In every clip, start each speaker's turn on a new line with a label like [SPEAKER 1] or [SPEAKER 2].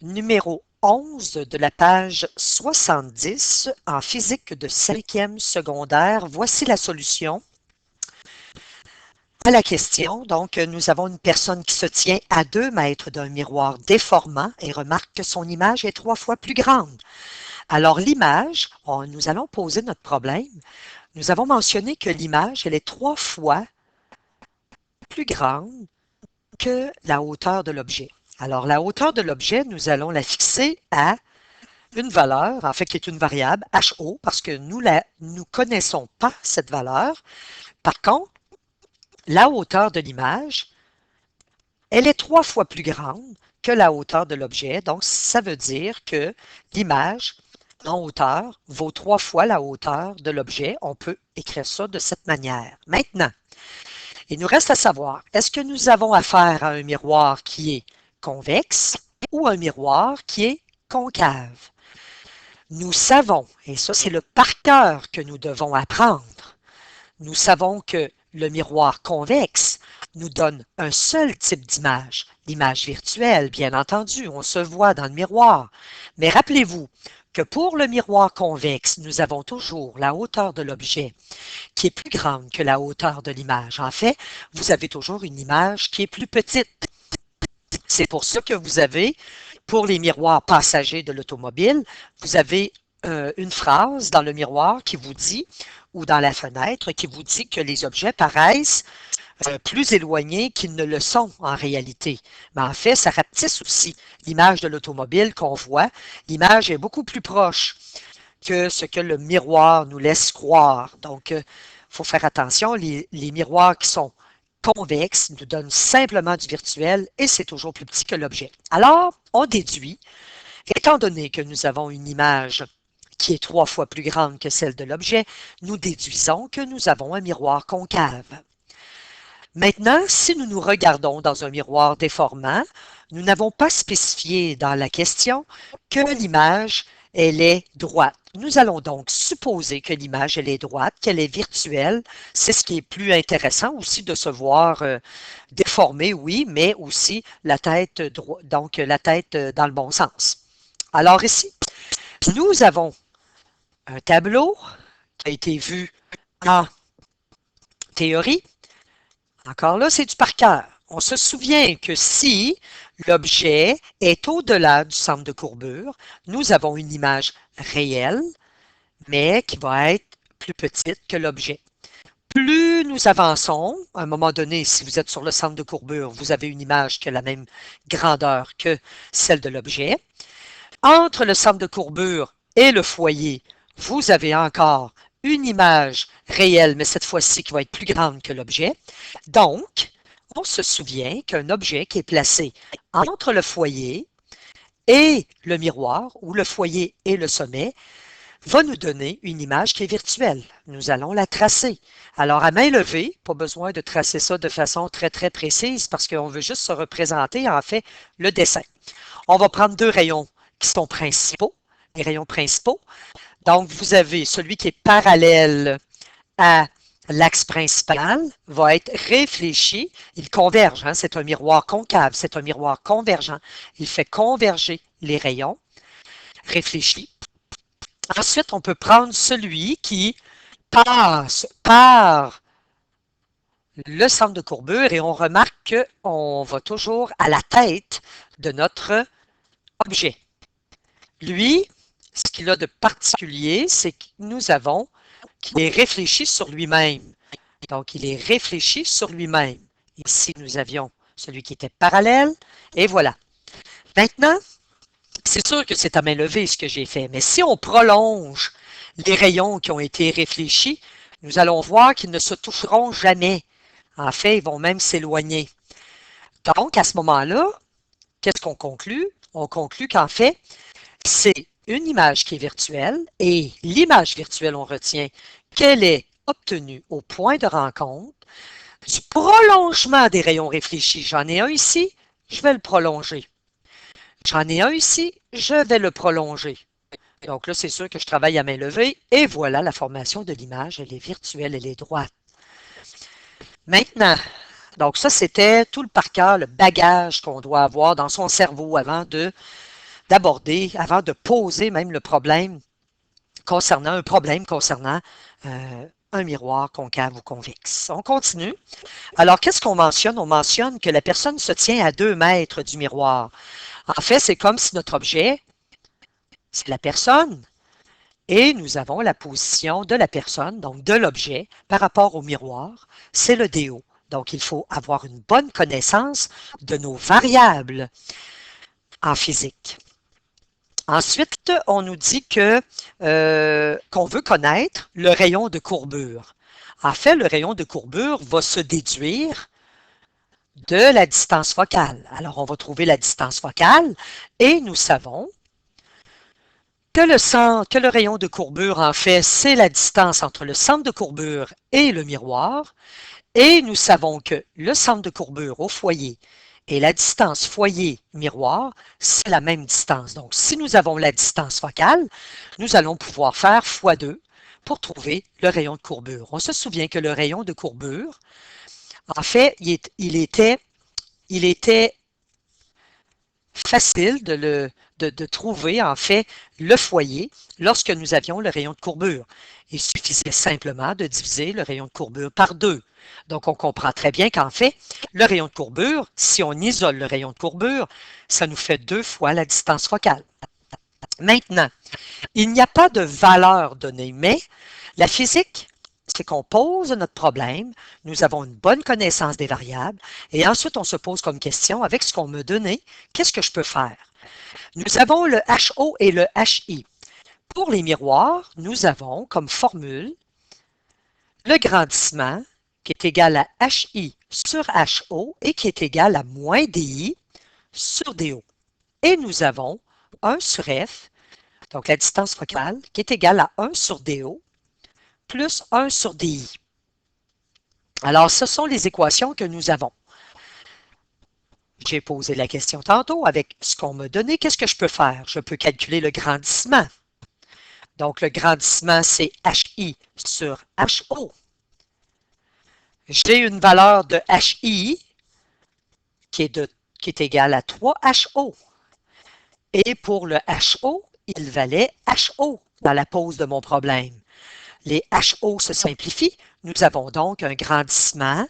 [SPEAKER 1] numéro 11 de la page 70 en physique de 5e secondaire. Voici la solution à la question. Donc, nous avons une personne qui se tient à 2 mètres d'un miroir déformant et remarque que son image est 3 fois plus grande. Alors, l'image, nous allons poser notre problème. Nous avons mentionné que l'image, elle est 3 fois plus grande que la hauteur de l'objet. Alors, la hauteur de l'objet, nous allons la fixer à une valeur, en fait, qui est une variable, HO, parce que nous ne connaissons pas cette valeur. Par contre, la hauteur de l'image, elle est 3 fois plus grande que la hauteur de l'objet. Donc, ça veut dire que l'image en hauteur vaut 3 fois la hauteur de l'objet. On peut écrire ça de cette manière. Maintenant, il nous reste à savoir, est-ce que nous avons affaire à un miroir qui est convexe ou un miroir qui est concave? Nous savons, et ça c'est le par cœur que nous devons apprendre, nous savons que le miroir convexe nous donne un seul type d'image, l'image virtuelle, bien entendu, on se voit dans le miroir. Mais rappelez-vous que pour le miroir convexe, nous avons toujours la hauteur de l'objet qui est plus grande que la hauteur de l'image. En fait, vous avez toujours une image qui est plus petite. C'est pour ça que vous avez, pour les miroirs passagers de l'automobile, vous avez une phrase dans le miroir qui vous dit, ou dans la fenêtre, qui vous dit que les objets paraissent plus éloignés qu'ils ne le sont en réalité. Mais en fait, ça rapetisse aussi l'image de l'automobile qu'on voit. L'image est beaucoup plus proche que ce que le miroir nous laisse croire. Donc, il faut faire attention, les miroirs qui sont convexes nous donnent simplement du virtuel et c'est toujours plus petit que l'objet. Alors, on déduit, étant donné que nous avons une image qui est 3 fois plus grande que celle de l'objet, nous déduisons que nous avons un miroir concave. Maintenant, si nous nous regardons dans un miroir déformant, nous n'avons pas spécifié dans la question que l'image, elle est droite. Nous allons donc supposer que l'image, elle est droite, qu'elle est virtuelle. C'est ce qui est plus intéressant aussi de se voir déformé, oui, mais aussi la tête, donc la tête dans le bon sens. Alors ici, nous avons un tableau qui a été vu en théorie. Encore là, c'est du par cœur. On se souvient que si l'objet est au-delà du centre de courbure, nous avons une image réelle, mais qui va être plus petite que l'objet. Plus nous avançons, à un moment donné, si vous êtes sur le centre de courbure, vous avez une image qui a la même grandeur que celle de l'objet. Entre le centre de courbure et le foyer, vous avez encore une image réelle, mais cette fois-ci qui va être plus grande que l'objet. Donc, on se souvient qu'un objet qui est placé entre le foyer et le miroir, ou le foyer et le sommet, va nous donner une image qui est virtuelle. Nous allons la tracer. Alors, à main levée, pas besoin de tracer ça de façon très, très précise parce qu'on veut juste se représenter, en fait, le dessin. On va prendre 2 rayons qui sont principaux, les rayons principaux. Donc, vous avez celui qui est parallèle à l'axe principal, va être réfléchi. Il converge, hein, c'est un miroir concave, c'est un miroir convergent. Il fait converger les rayons. Réfléchi. Ensuite, on peut prendre celui qui passe par le centre de courbure et on remarque qu'on va toujours à la tête de notre objet. Lui, ce qu'il a de particulier, c'est que nous avons qu'il est réfléchi sur lui-même. Donc, il est réfléchi sur lui-même. Ici, nous avions celui qui était parallèle, et voilà. Maintenant, c'est sûr que c'est à main levée ce que j'ai fait, mais si on prolonge les rayons qui ont été réfléchis, nous allons voir qu'ils ne se toucheront jamais. En fait, ils vont même s'éloigner. Donc, à ce moment-là, qu'est-ce qu'on conclut? On conclut qu'en fait, c'est une image qui est virtuelle et l'image virtuelle, on retient qu'elle est obtenue au point de rencontre du prolongement des rayons réfléchis. J'en ai un ici, je vais le prolonger. J'en ai un ici, je vais le prolonger. Donc là, c'est sûr que je travaille à main levée et voilà la formation de l'image. Elle est virtuelle, elle est droite. Maintenant, donc ça, c'était tout le par cœur, le bagage qu'on doit avoir dans son cerveau avant de d'aborder, avant de poser même le problème concernant un miroir concave ou convexe. On continue. Alors, qu'est-ce qu'on mentionne? On mentionne que la personne se tient à 2 mètres du miroir. En fait, c'est comme si notre objet, c'est la personne, et nous avons la position de la personne, donc de l'objet, par rapport au miroir, c'est le DO. Donc, il faut avoir une bonne connaissance de nos variables en physique. Ensuite, on nous dit qu'on veut connaître le rayon de courbure. En fait, le rayon de courbure va se déduire de la distance focale. Alors, on va trouver la distance focale et nous savons que le rayon de courbure, en fait, c'est la distance entre le centre de courbure et le miroir. Et nous savons que le centre de courbure au foyer et la distance foyer-miroir, c'est la même distance. Donc, si nous avons la distance focale, nous allons pouvoir faire x2 pour trouver le rayon de courbure. On se souvient que le rayon de courbure, en fait, il était facile de trouver, en fait, le foyer lorsque nous avions le rayon de courbure. Il suffisait simplement de diviser le rayon de courbure par 2. Donc, on comprend très bien qu'en fait, le rayon de courbure, si on isole le rayon de courbure, ça nous fait 2 fois la distance focale. Maintenant, il n'y a pas de valeur donnée, mais la physique, c'est qu'on pose notre problème, nous avons une bonne connaissance des variables, et ensuite on se pose comme question, avec ce qu'on me donné, qu'est-ce que je peux faire? Nous avons le HO et le HI. Pour les miroirs, nous avons comme formule le grandissement qui est égal à HI sur HO et qui est égal à moins DI sur DO. Et nous avons 1 sur F, donc la distance focale, qui est égale à 1 sur DO plus 1 sur DI. Alors, ce sont les équations que nous avons. J'ai posé la question tantôt avec ce qu'on m'a donné. Qu'est-ce que je peux faire? Je peux calculer le grandissement. Donc, le grandissement, c'est HI sur HO. J'ai une valeur de HI qui est égale à 3HO. Et pour le HO, il valait HO dans la pose de mon problème. Les HO se simplifient. Nous avons donc un grandissement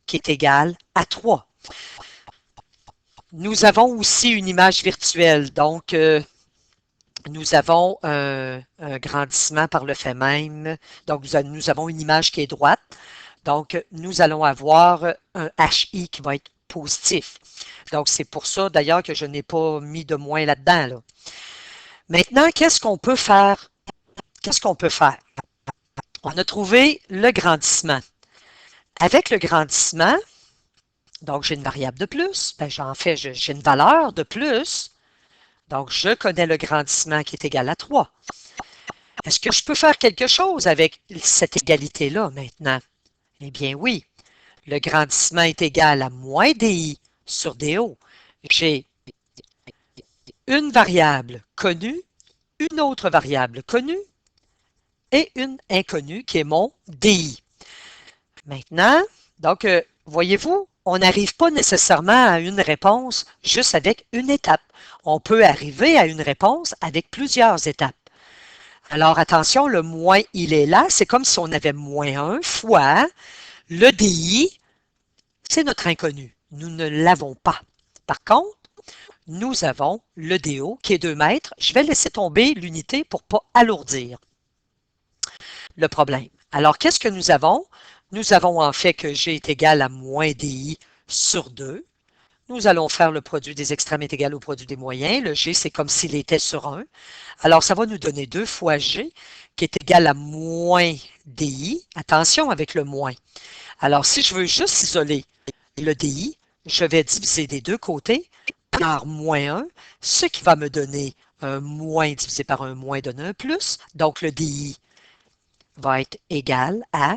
[SPEAKER 1] qui est égal à 3. Nous avons aussi une image virtuelle. Donc, nous avons un grandissement par le fait même. Donc, nous avons une image qui est droite. Donc, nous allons avoir un HI qui va être positif. Donc, c'est pour ça, d'ailleurs, que je n'ai pas mis de moins là-dedans. Là. Maintenant, qu'est-ce qu'on peut faire? Qu'est-ce qu'on peut faire? On a trouvé le grandissement. Avec le grandissement, donc j'ai une variable de plus, ben, en fait, j'ai une valeur de plus. Donc, je connais le grandissement qui est égal à 3. Est-ce que je peux faire quelque chose avec cette égalité-là maintenant? Eh bien oui, le grandissement est égal à moins DI sur DO. J'ai une variable connue, une autre variable connue et une inconnue qui est mon DI. Maintenant, donc, voyez-vous, on n'arrive pas nécessairement à une réponse juste avec une étape. On peut arriver à une réponse avec plusieurs étapes. Alors, attention, le moins, il est là. C'est comme si on avait moins 1 fois le DI, c'est notre inconnu. Nous ne l'avons pas. Par contre, nous avons le DO qui est 2 mètres. Je vais laisser tomber l'unité pour ne pas alourdir le problème. Alors, qu'est-ce que nous avons? Nous avons en fait que G est égal à moins DI sur 2. Nous allons faire le produit des extrêmes est égal au produit des moyens. Le G, c'est comme s'il était sur 1. Alors, ça va nous donner 2 fois G qui est égal à moins DI. Attention avec le moins. Alors, si je veux juste isoler le DI, je vais diviser des deux côtés par moins 1, ce qui va me donner un moins divisé par un moins donne un plus. Donc, le DI va être égal à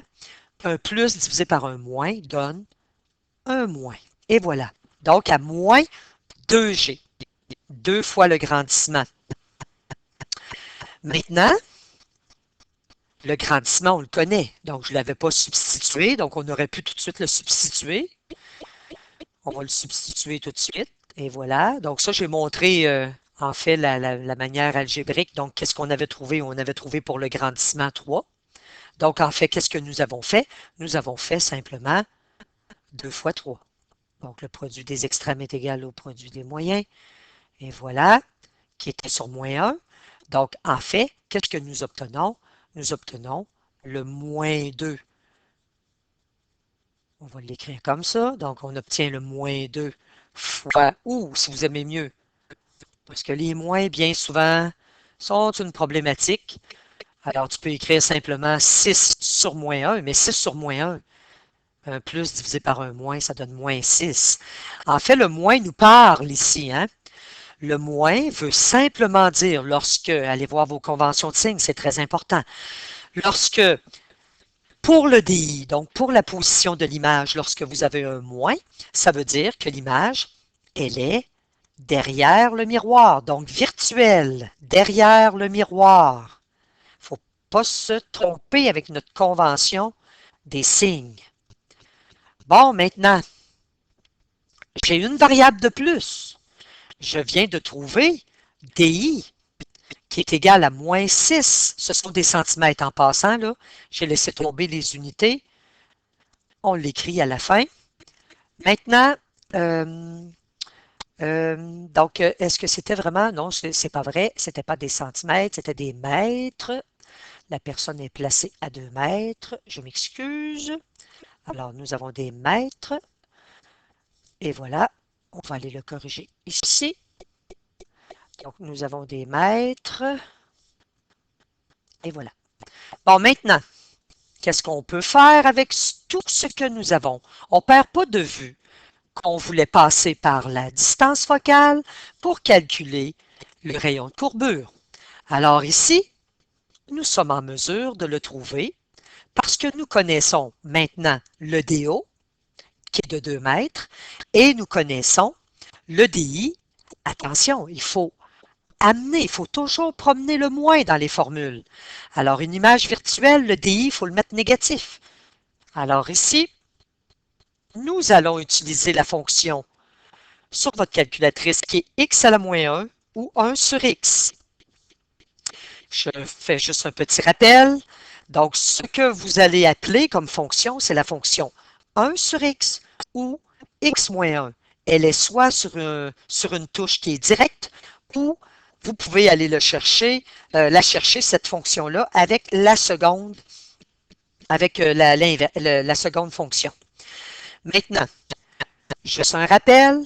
[SPEAKER 1] un plus divisé par un moins donne un moins. Et voilà. Donc, à moins 2G. 2 fois le grandissement. Maintenant, le grandissement, on le connaît. Donc, je ne l'avais pas substitué. Donc, on aurait pu tout de suite le substituer. On va le substituer tout de suite. Et voilà. Donc, ça, j'ai montré En fait, la manière algébrique, donc qu'est-ce qu'on avait trouvé? On avait trouvé pour le grandissement 3. Donc, en fait, qu'est-ce que nous avons fait? Nous avons fait simplement 2 fois 3. Donc, le produit des extrêmes est égal au produit des moyens. Et voilà, qui était sur moins 1. Donc, en fait, qu'est-ce que nous obtenons? Nous obtenons le moins 2. On va l'écrire comme ça. Donc, on obtient le moins 2 fois, ou si vous aimez mieux, parce que les moins, bien souvent, sont une problématique. Alors, tu peux écrire simplement 6 sur moins 1, mais 6 sur moins 1, un plus divisé par un moins, ça donne moins 6. En fait, le moins nous parle ici, hein? Le moins veut simplement dire lorsque, allez voir vos conventions de signes, c'est très important. Lorsque, pour le DI, donc pour la position de l'image, lorsque vous avez un moins, ça veut dire que l'image, elle est derrière le miroir, donc virtuelle, derrière le miroir. Il ne faut pas se tromper avec notre convention des signes. Bon, maintenant, j'ai une variable de plus. Je viens de trouver DI qui est égal à moins 6. Ce sont des centimètres en passant, là. J'ai laissé tomber les unités. On l'écrit à la fin. Maintenant, euh, donc, est-ce que c'était vraiment? Non, c'est pas vrai. C'était pas des centimètres, c'était des mètres. La personne est placée à 2 mètres. Je m'excuse. Alors, nous avons des mètres. Et voilà. On va aller le corriger ici. Donc, nous avons des mètres. Et voilà. Bon, maintenant, qu'est-ce qu'on peut faire avec tout ce que nous avons? On ne perd pas de vue qu'on voulait passer par la distance focale pour calculer le rayon de courbure. Alors ici, nous sommes en mesure de le trouver parce que nous connaissons maintenant le DO, qui est de 2 mètres, et nous connaissons le DI. Attention, il faut amener, il faut toujours promener le moins dans les formules. Alors, une image virtuelle, le DI, il faut le mettre négatif. Alors ici, nous allons utiliser la fonction sur votre calculatrice qui est x à la moins 1 ou 1 sur x. Je fais juste un petit rappel. Donc, ce que vous allez appeler comme fonction, c'est la fonction 1 sur x ou x moins 1. Elle est soit sur une touche qui est directe ou vous pouvez aller la chercher, cette fonction-là, avec la seconde, avec la seconde fonction. Maintenant, juste un rappel,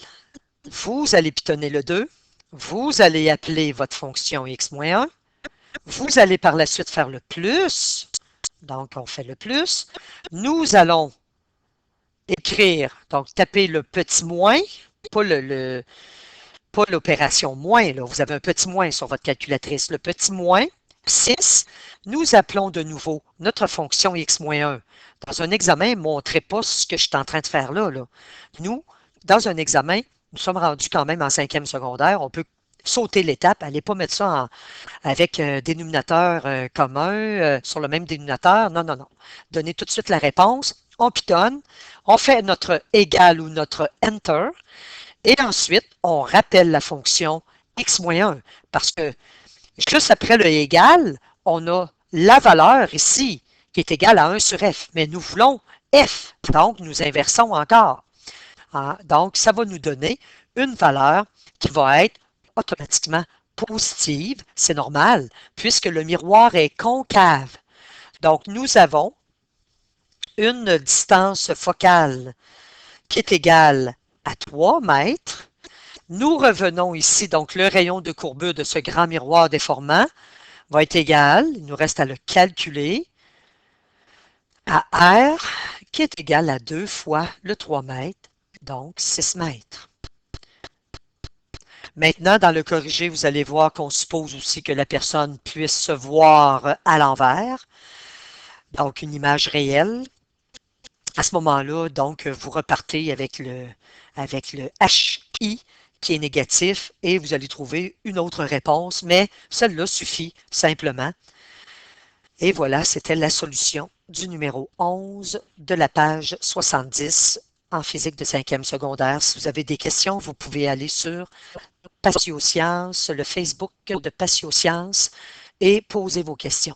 [SPEAKER 1] vous allez pitonner le 2, vous allez appeler votre fonction x-1, vous allez par la suite faire le plus, donc on fait le plus, nous allons écrire, donc taper le petit moins, pas pas l'opération moins, là. Vous avez un petit moins sur votre calculatrice, le petit moins, 6, nous appelons de nouveau notre fonction x-1. Dans un examen, ne montrez pas ce que je suis en train de faire là, là. Nous, dans un examen, nous sommes rendus quand même en 5e secondaire, on peut sauter l'étape, allez pas mettre ça avec un dénominateur commun sur le même dénominateur. Non, non, non. Donnez tout de suite la réponse, on pitonne, on fait notre égal ou notre enter, et ensuite, on rappelle la fonction x-1, parce que juste après le égal, on a la valeur ici, qui est égale à 1 sur f, mais nous voulons f, donc nous inversons encore. Donc, ça va nous donner une valeur qui va être automatiquement positive, c'est normal, puisque le miroir est concave. Donc, nous avons une distance focale qui est égale à 3 mètres. Nous revenons ici, donc le rayon de courbure de ce grand miroir déformant va être égal, il nous reste à le calculer, à R, qui est égal à 2 fois le 3 mètres, donc 6 mètres. Maintenant, dans le corrigé, vous allez voir qu'on suppose aussi que la personne puisse se voir à l'envers, donc une image réelle. À ce moment-là, donc, vous repartez avec le HI qui est négatif et vous allez trouver une autre réponse, mais celle-là suffit simplement. Et voilà, c'était la solution du numéro 11 de la page 70 en physique de 5e secondaire. Si vous avez des questions, vous pouvez aller sur Patioscience, le Facebook de Patioscience et posez vos questions.